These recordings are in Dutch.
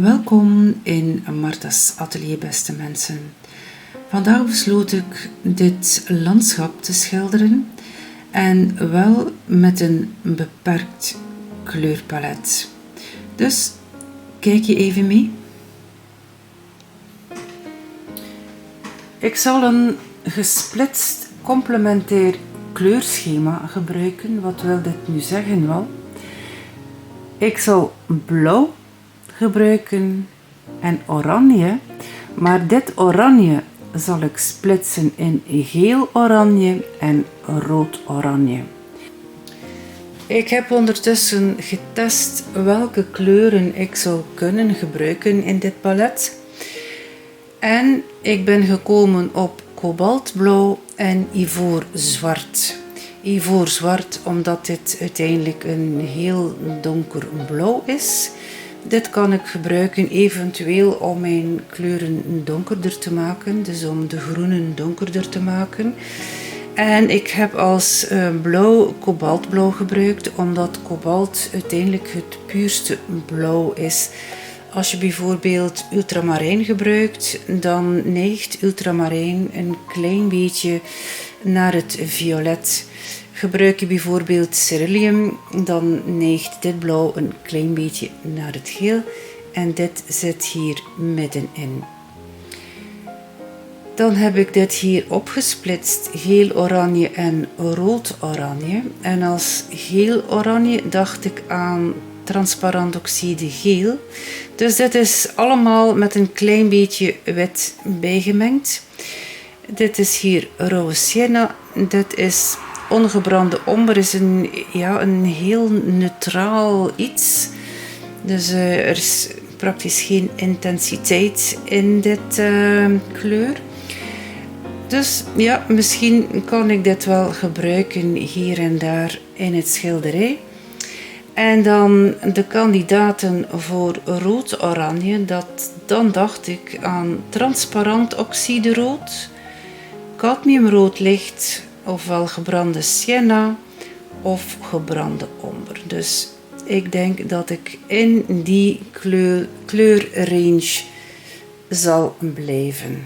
Welkom in Marta's atelier, beste mensen. Vandaag besloot ik dit landschap te schilderen en wel met een beperkt kleurpalet. Dus kijk je even mee. Ik zal een gesplitst complementair kleurschema gebruiken. Wat wil dit nu zeggen? Wel, ik zal blauw gebruiken en oranje, maar dit oranje zal ik splitsen in geel-oranje en rood-oranje. Ik heb ondertussen getest welke kleuren ik zou kunnen gebruiken in dit palet. En ik ben gekomen op kobaltblauw en ivoorzwart. Ivoorzwart omdat dit uiteindelijk een heel donker blauw is. Dit kan ik gebruiken eventueel om mijn kleuren donkerder te maken, dus om de groenen donkerder te maken. En ik heb als blauw kobaltblauw gebruikt, omdat kobalt uiteindelijk het puurste blauw is. Als je bijvoorbeeld ultramarijn gebruikt, dan neigt ultramarijn een klein beetje naar het violet. Gebruik je bijvoorbeeld ceruleum, dan neigt dit blauw een klein beetje naar het geel en dit zit hier middenin. Dan heb ik dit hier opgesplitst, geel-oranje en rood-oranje. En als geel-oranje dacht ik aan transparant oxide geel. Dus dit is allemaal met een klein beetje wit bijgemengd. Dit is hier rauwe sienna, dit is ongebrande omber, is een heel neutraal iets. Dus er is praktisch geen intensiteit in dit kleur. Dus ja, misschien kan ik dit wel gebruiken hier en daar in het schilderij. En dan de kandidaten voor rood-oranje, dan dacht ik aan transparant oxiderood, cadmiumrood licht, ofwel gebrande sienna of gebrande omber. Dus ik denk dat ik in die kleurrange zal blijven.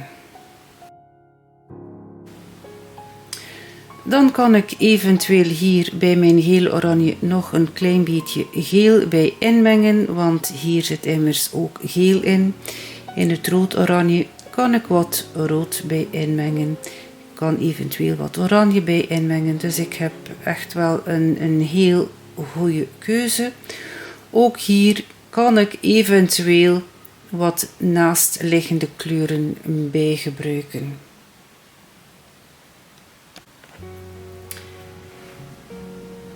Dan kan ik eventueel hier bij mijn geel-oranje nog een klein beetje geel bij inmengen, want hier zit immers ook geel in. In het rood-oranje kan ik wat rood bij inmengen. Ik kan eventueel wat oranje bij inmengen, dus ik heb echt wel een heel goede keuze. Ook hier kan ik eventueel wat naastliggende kleuren bij gebruiken.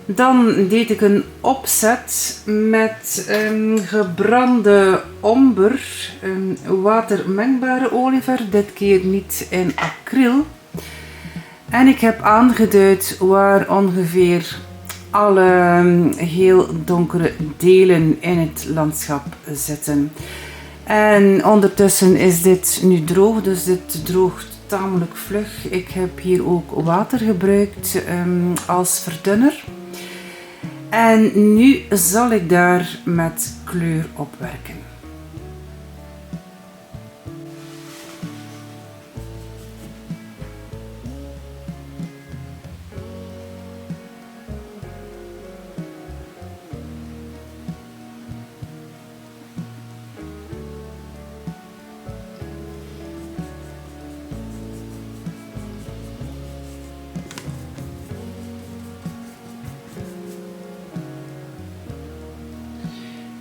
Dan deed ik een opzet met gebrande omber, een watermengbare olieverf, dit keer niet in acryl. En ik heb aangeduid waar ongeveer alle heel donkere delen in het landschap zitten. En ondertussen is dit nu droog, dus dit droogt tamelijk vlug. Ik heb hier ook water gebruikt als verdunner. En nu zal ik daar met kleur op werken.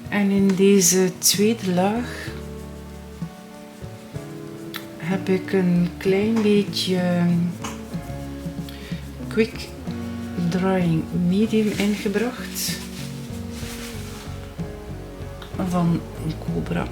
En in deze tweede laag heb ik een klein beetje quick drying medium ingebracht van Cobra.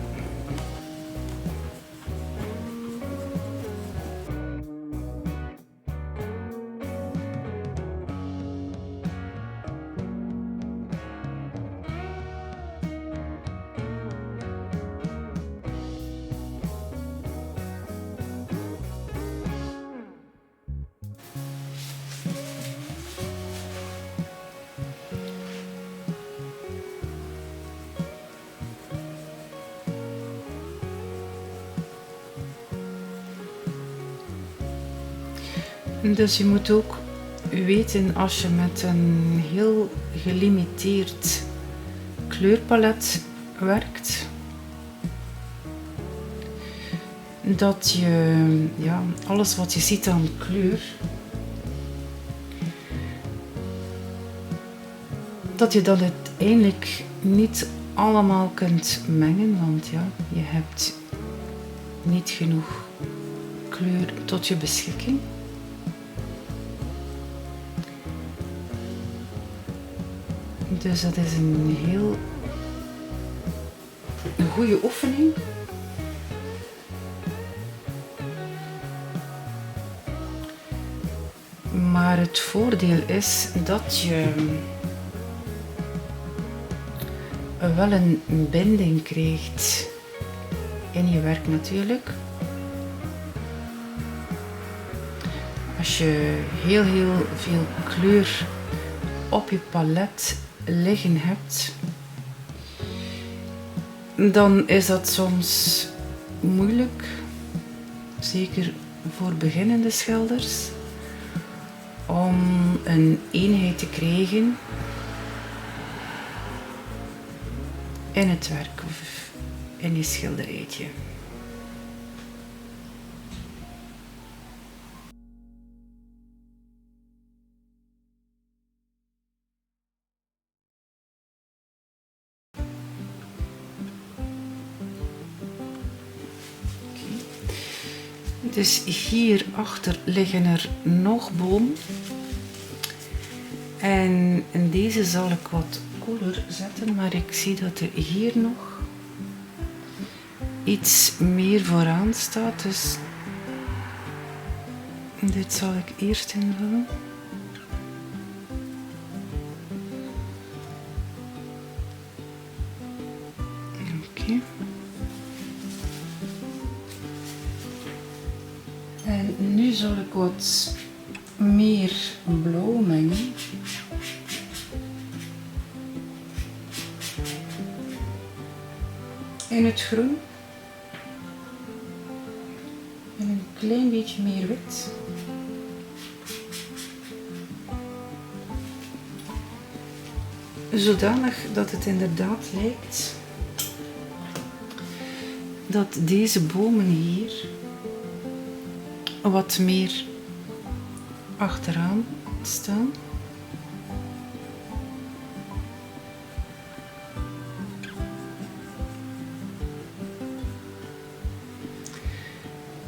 Dus je moet ook weten, als je met een heel gelimiteerd kleurpalet werkt, dat je alles wat je ziet aan kleur, dat je dat uiteindelijk niet allemaal kunt mengen, want je hebt niet genoeg kleur tot je beschikking. Dus dat is een heel goede oefening. Maar het voordeel is dat je wel een binding krijgt in je werk natuurlijk. Als je heel veel kleur op je palet liggen hebt, dan is dat soms moeilijk, zeker voor beginnende schilders, om een eenheid te krijgen in het werk of in je schilderijtje. Dus hierachter liggen er nog bomen. En in deze zal ik wat koeler zetten, maar ik zie dat er hier nog iets meer vooraan staat. Dus dit zal ik eerst invullen. Oké. En nu zal ik wat meer blauw mengen. In het groen. En een klein beetje meer wit. Zodanig dat het inderdaad lijkt dat deze bomen hier wat meer achteraan staan.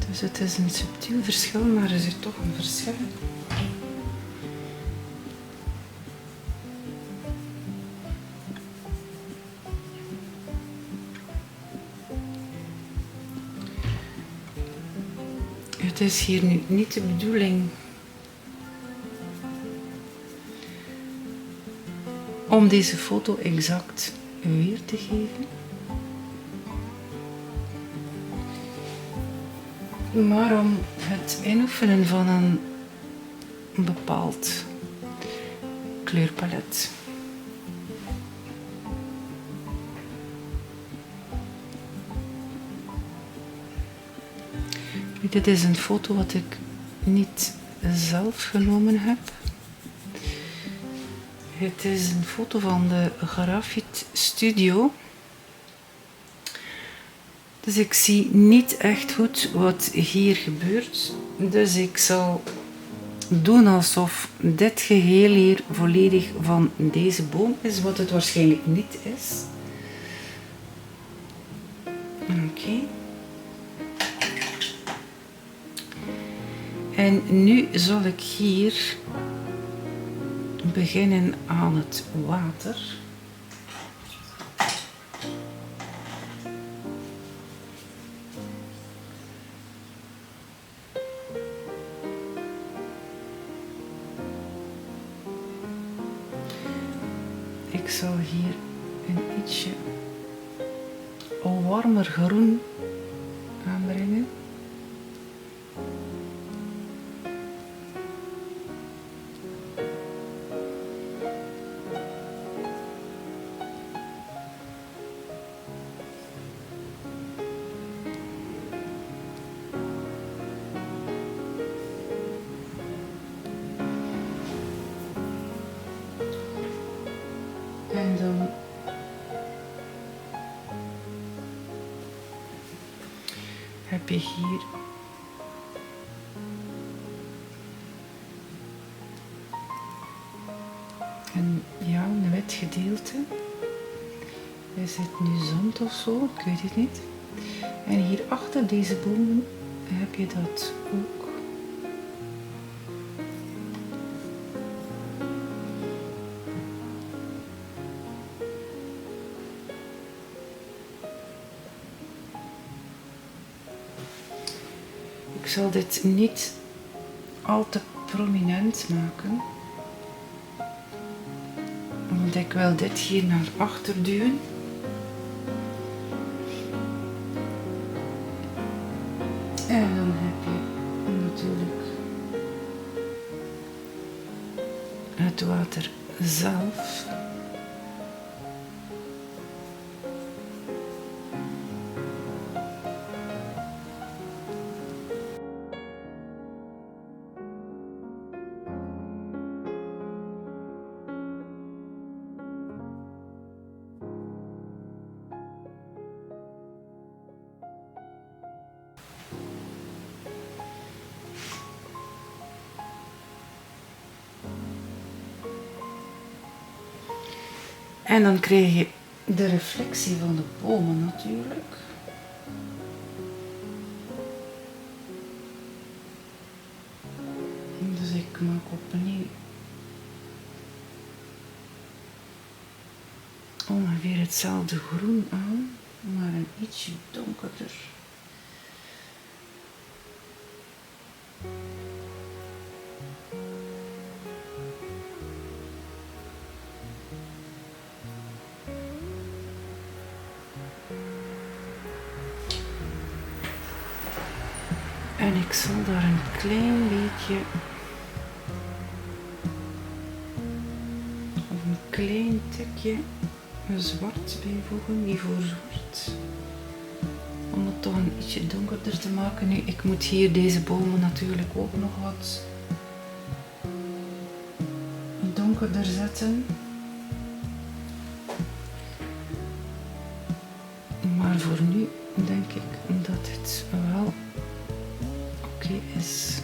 Dus het is een subtiel verschil, maar er zit toch een verschil. Het is hier nu niet de bedoeling om deze foto exact weer te geven, maar om het inoefenen van een bepaald kleurpalet. Dit is een foto wat ik niet zelf genomen heb. Het is een foto van de Grafiet Studio. Dus ik zie niet echt goed wat hier gebeurt. Dus ik zal doen alsof dit geheel hier volledig van deze boom is, wat het waarschijnlijk niet is. Oké. En nu zal ik hier beginnen aan het water. Ik zal hier een ietsje warmer groen aanbrengen. En dan heb je hier een wit gedeelte. Is het nu zand of zo? Ik weet het niet. En hier achter deze bomen heb je dat ook. Ik zal dit niet al te prominent maken, want ik wil dit hier naar achter duwen. En dan heb je natuurlijk het water zelf. En dan krijg je de reflectie van de bomen natuurlijk. Dus ik maak opnieuw ongeveer hetzelfde groen aan, maar een ietsje donkerder. En ik zal daar een klein beetje, of een klein tikje zwart bijvoegen, ivoor zwart. Om het toch een ietsje donkerder te maken. Nu, ik moet hier deze bomen natuurlijk ook nog wat donkerder zetten. Maar voor nu denk ik dat het wel oké is.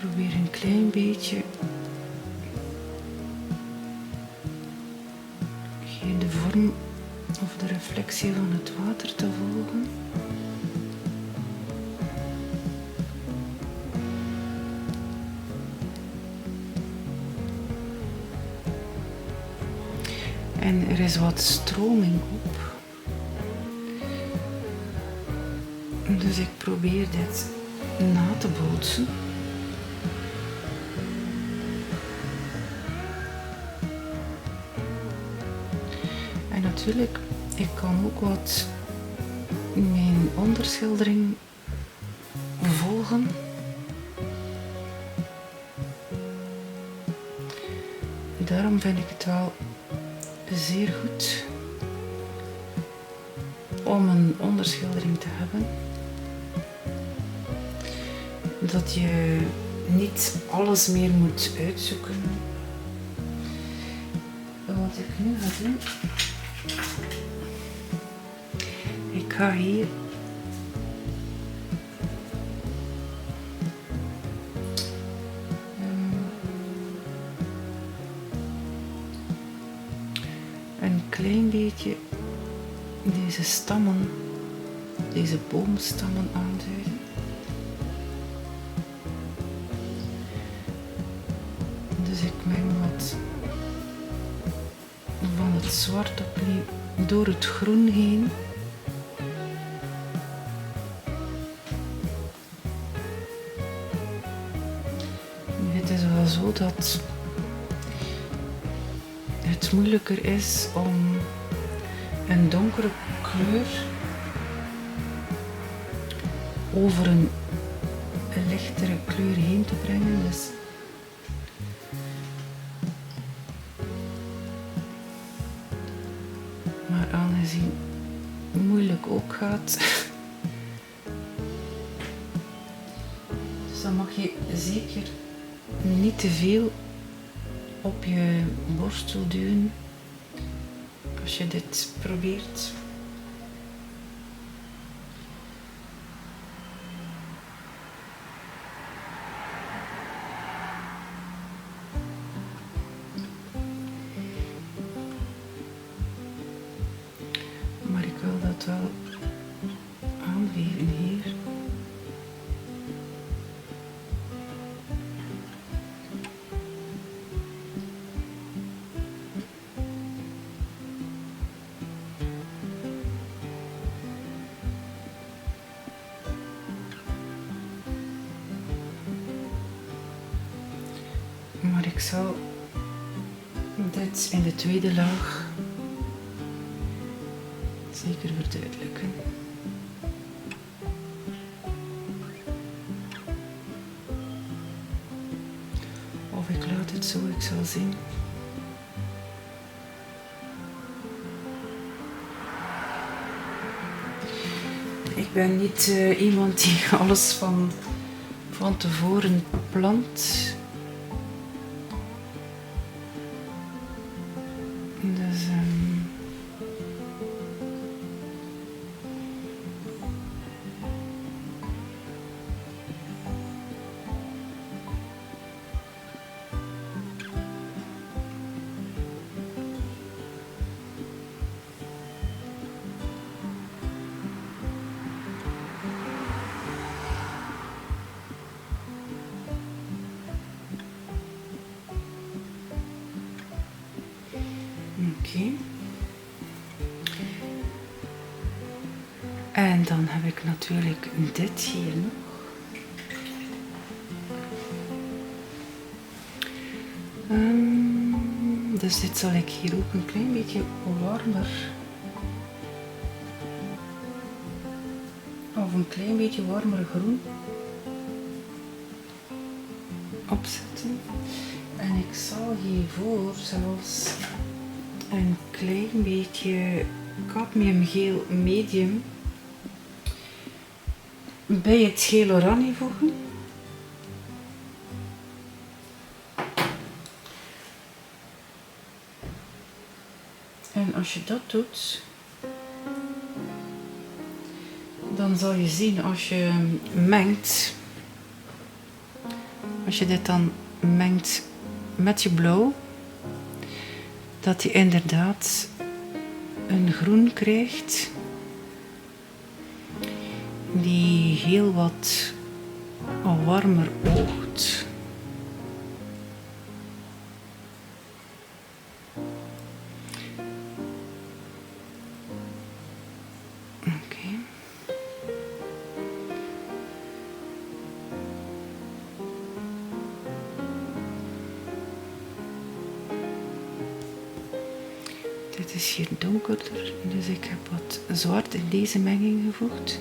Probeer een klein beetje hier de vorm of de reflectie van het water te volgen. En er is wat stroming op. Dus ik probeer dit na te bootsen. En natuurlijk, ik kan ook wat mijn onderschildering volgen. Daarom vind ik het wel zeer goed om een onderschildering te hebben. Dat je niet alles meer moet uitzoeken. Wat ik nu ga doen, ik ga hier een klein beetje deze stammen, deze boomstammen aanduiden. Dus ik meng wat van het zwart opnieuw door het groen heen. Het is wel zo dat het moeilijker is om een donkere kleur over een lichtere kleur heen te brengen. Dus gezien moeilijk ook gaat. Dus dan mag je zeker niet te veel op je borstel duwen als je dit probeert. Maar ik wil dat wel aangeven hier. Maar ik zal dit in de tweede laag zeker verduidelijken. Of ik laat het zo, ik zal zien. Ik ben niet iemand die alles van tevoren plant. Dus oké. En dan heb ik natuurlijk dit hier nog. Dus dit zal ik hier ook een klein beetje warmer of een klein beetje warmer groen opzetten. En ik zal hiervoor zelfs een klein beetje cadmiumgeel medium bij het geel oranje voegen. En als je dat doet, dan zal je zien als je mengt, als je dit dan mengt met je blauw, dat je inderdaad een groen krijgt die heel wat warmer oogt. Oké. Dit is hier donkerder, dus ik heb wat zwart in deze menging gevoegd.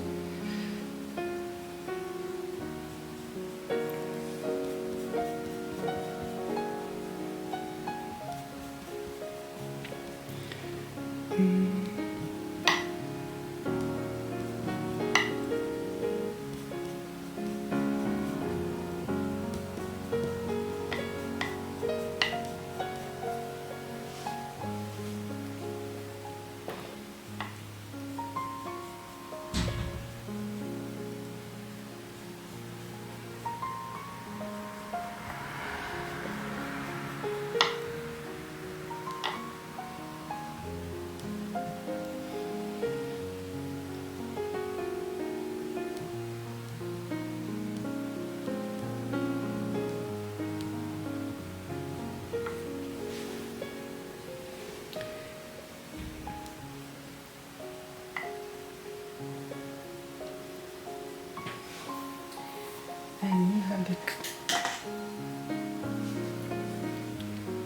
En nu heb ik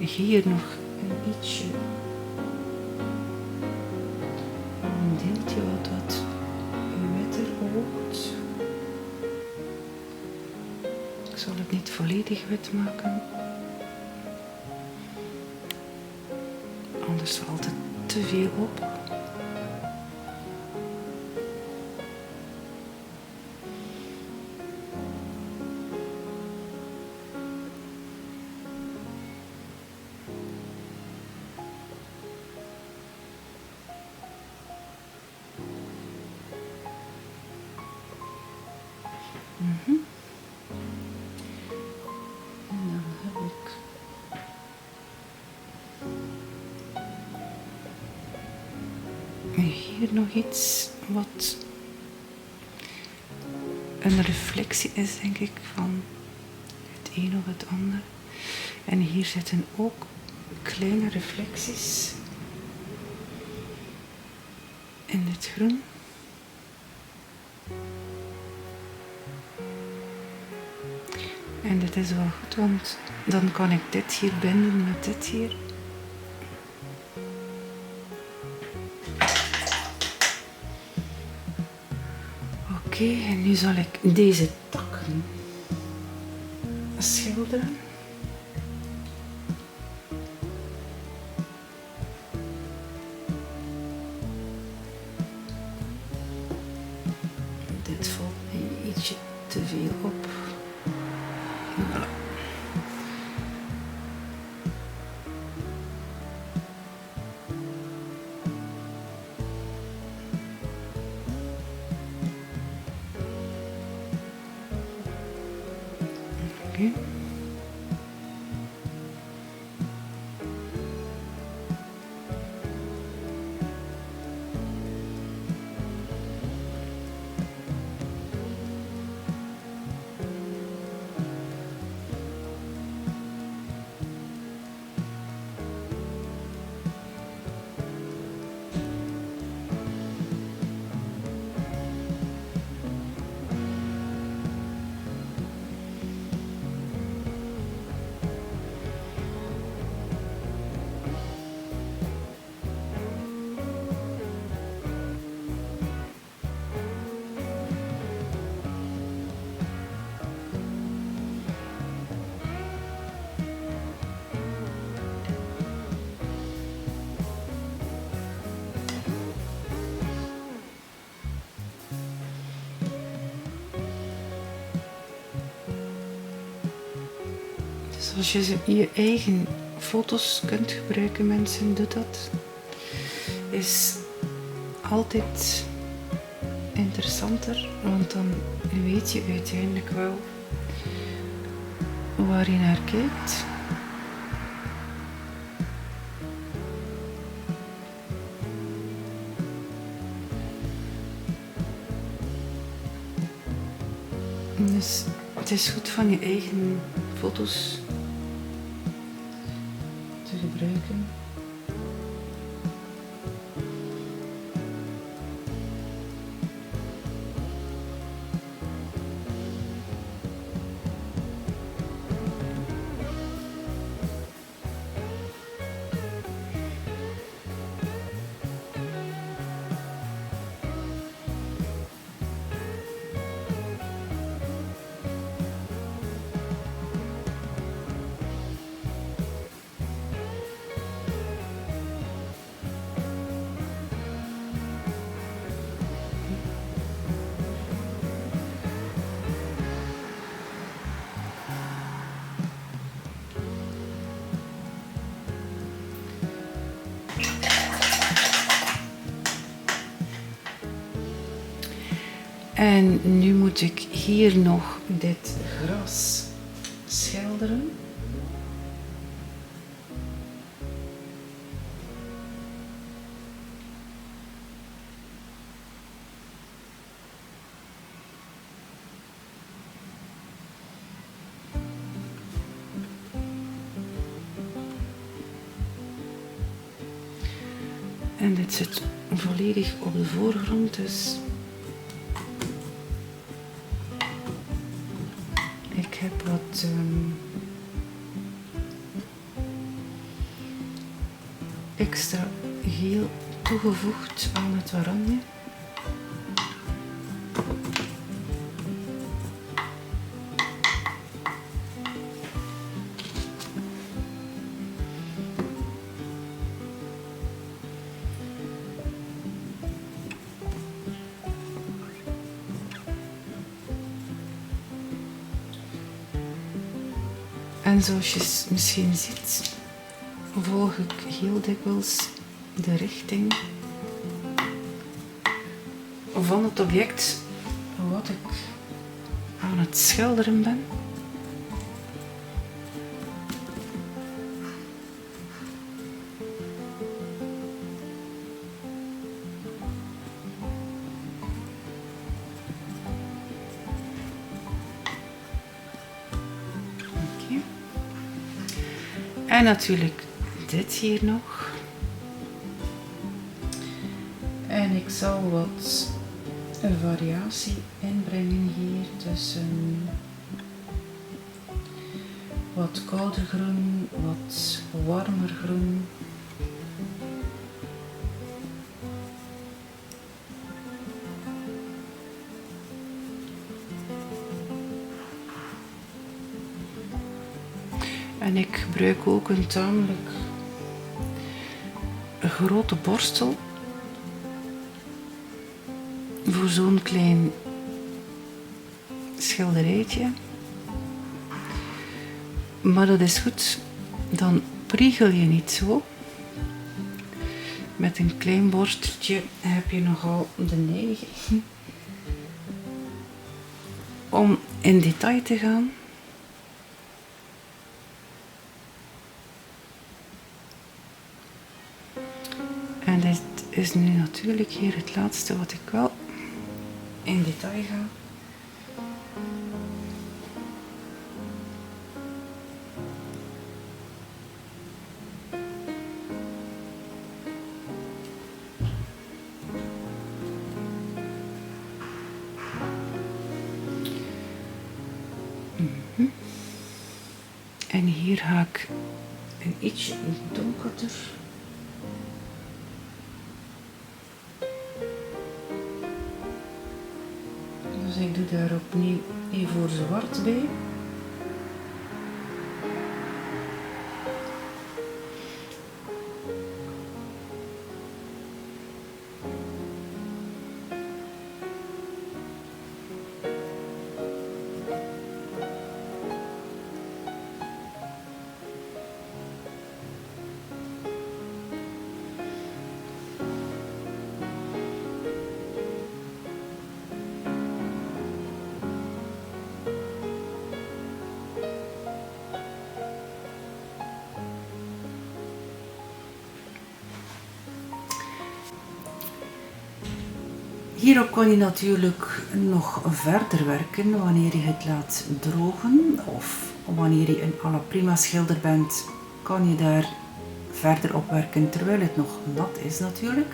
hier nog een ietsje, een deeltje wat witter oogt. Ik zal het niet volledig wit maken, anders valt het te veel op. hier nog iets wat een reflectie is, denk ik, van het een of het ander. En hier zitten ook kleine reflecties in dit groen. En dit is wel goed, want dan kan ik dit hier binden met dit hier. Oké, en nu zal ik deze takken schilderen. Dit valt mij ietsje te veel op. Voilà. Oké. Dus als je je eigen foto's kunt gebruiken, mensen, doe dat. Is altijd interessanter, want dan weet je uiteindelijk wel waar je naar kijkt. Dus het is goed van je eigen foto's te gebruiken. En nu moet ik hier nog dit gras schilderen. En dit zit volledig op de voorgrond, dus ik heb wat extra geel toegevoegd aan het oranje. En zoals je misschien ziet, volg ik heel dikwijls de richting van het object wat ik aan het schilderen ben. En natuurlijk dit hier nog. En ik zal wat variatie inbrengen hier tussen wat kouder groen, wat warmer groen. En ik gebruik ook een tamelijk grote borstel voor zo'n klein schilderijtje. Maar dat is goed, dan priegel je niet zo. Met een klein borsteltje heb je nogal de neiging om in detail te gaan. En dit is nu natuurlijk hier het laatste wat ik wel in detail ga. En hier ga ik een ietsje donkerder. Dus ik doe daar opnieuw even zwart bij. Hierop kan je natuurlijk nog verder werken wanneer je het laat drogen, of wanneer je een à la prima schilder bent, kan je daar verder op werken terwijl het nog nat is natuurlijk.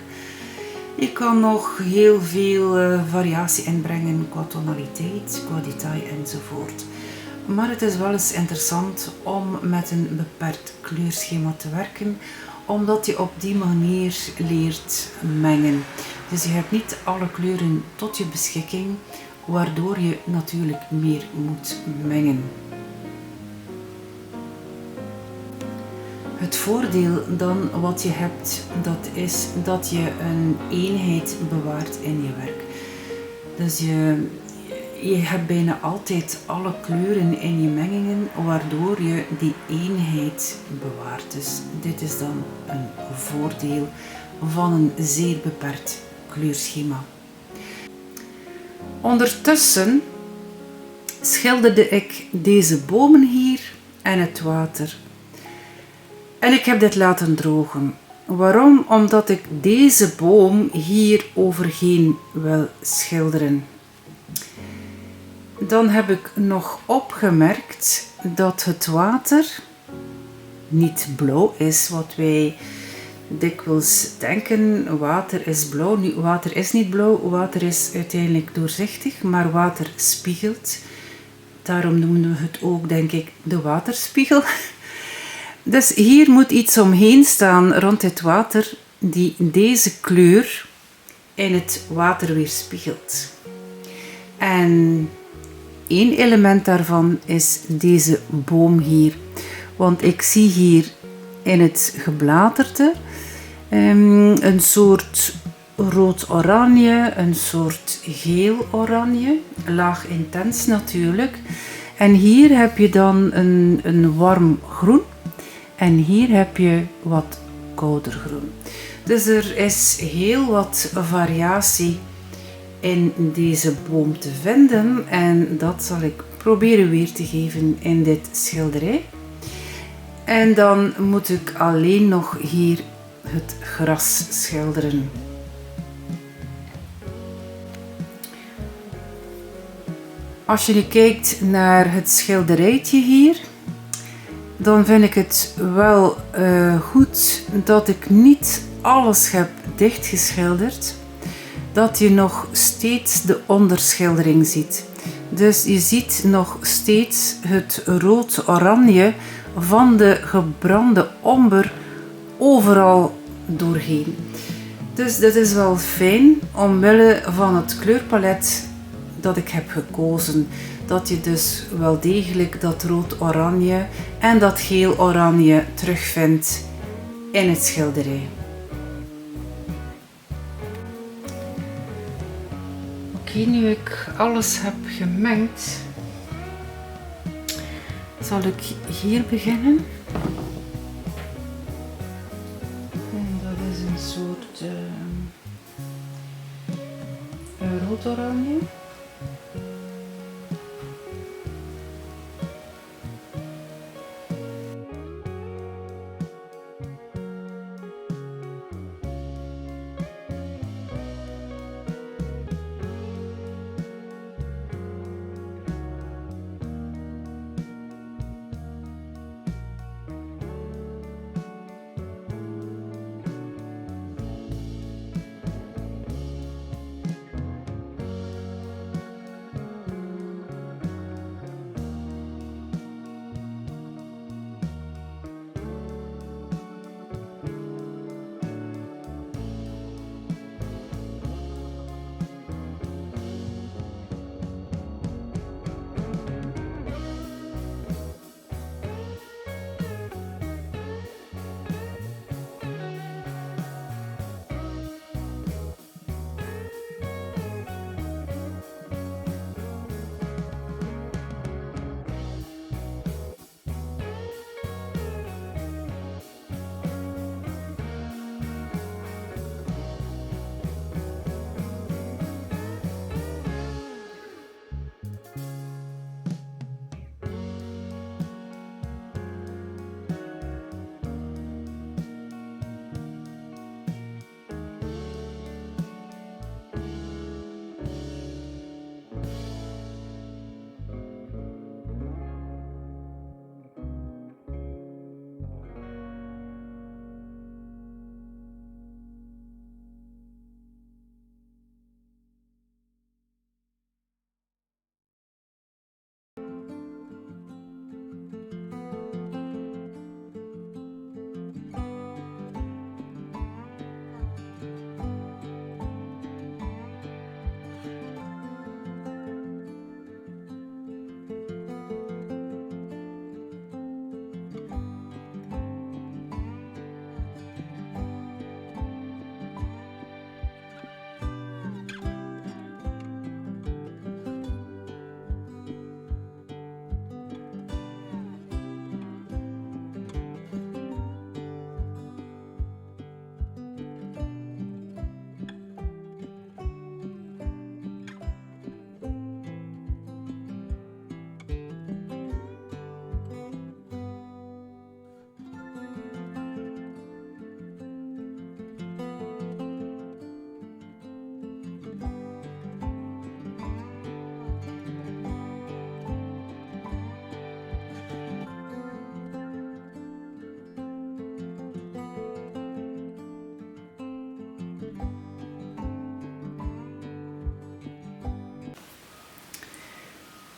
Je kan nog heel veel variatie inbrengen qua tonaliteit, qua detail enzovoort. Maar het is wel eens interessant om met een beperkt kleurschema te werken, omdat je op die manier leert mengen. Dus je hebt niet alle kleuren tot je beschikking, waardoor je natuurlijk meer moet mengen. Het voordeel dan wat je hebt, dat is dat je een eenheid bewaart in je werk. Dus je hebt bijna altijd alle kleuren in je mengingen, waardoor je die eenheid bewaart. Dus dit is dan een voordeel van een zeer beperkt kleurschema. Ondertussen schilderde ik deze bomen hier en het water. En ik heb dit laten drogen. Waarom? Omdat ik deze boom hier overheen wil schilderen. Dan heb ik nog opgemerkt dat het water niet blauw is, wat wij dikwijls denken, water is blauw. Nu, water is niet blauw, water is uiteindelijk doorzichtig, maar water spiegelt. Daarom noemen we het ook, denk ik, de waterspiegel. Dus hier moet iets omheen staan rond het water die deze kleur in het water weerspiegelt. En één element daarvan is deze boom hier. Want ik zie hier in het gebladerte een soort rood-oranje, een soort geel-oranje, laag intens natuurlijk. En hier heb je dan een warm groen en hier heb je wat kouder groen. Dus er is heel wat variatie in deze boom te vinden en dat zal ik proberen weer te geven in dit schilderij. En dan moet ik alleen nog hier het gras schilderen. Als je nu kijkt naar het schilderijtje hier, dan vind ik het wel goed dat ik niet alles heb dichtgeschilderd, dat je nog steeds de onderschildering ziet. Dus je ziet nog steeds het rood-oranje van de gebrande omber overal doorheen. Dus dat is wel fijn omwille van het kleurpalet dat ik heb gekozen. Dat je dus wel degelijk dat rood-oranje en dat geel-oranje terugvindt in het schilderij. Oké, nu ik alles heb gemengd, zal ik hier beginnen. En dat is een soort rood-oranje.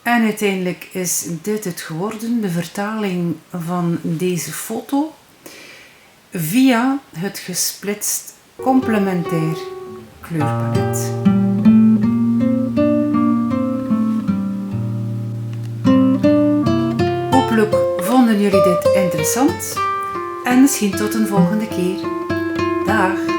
En uiteindelijk is dit het geworden, de vertaling van deze foto via het gesplitst complementair kleurpalet. Hopelijk vonden jullie dit interessant en misschien tot een volgende keer. Dag!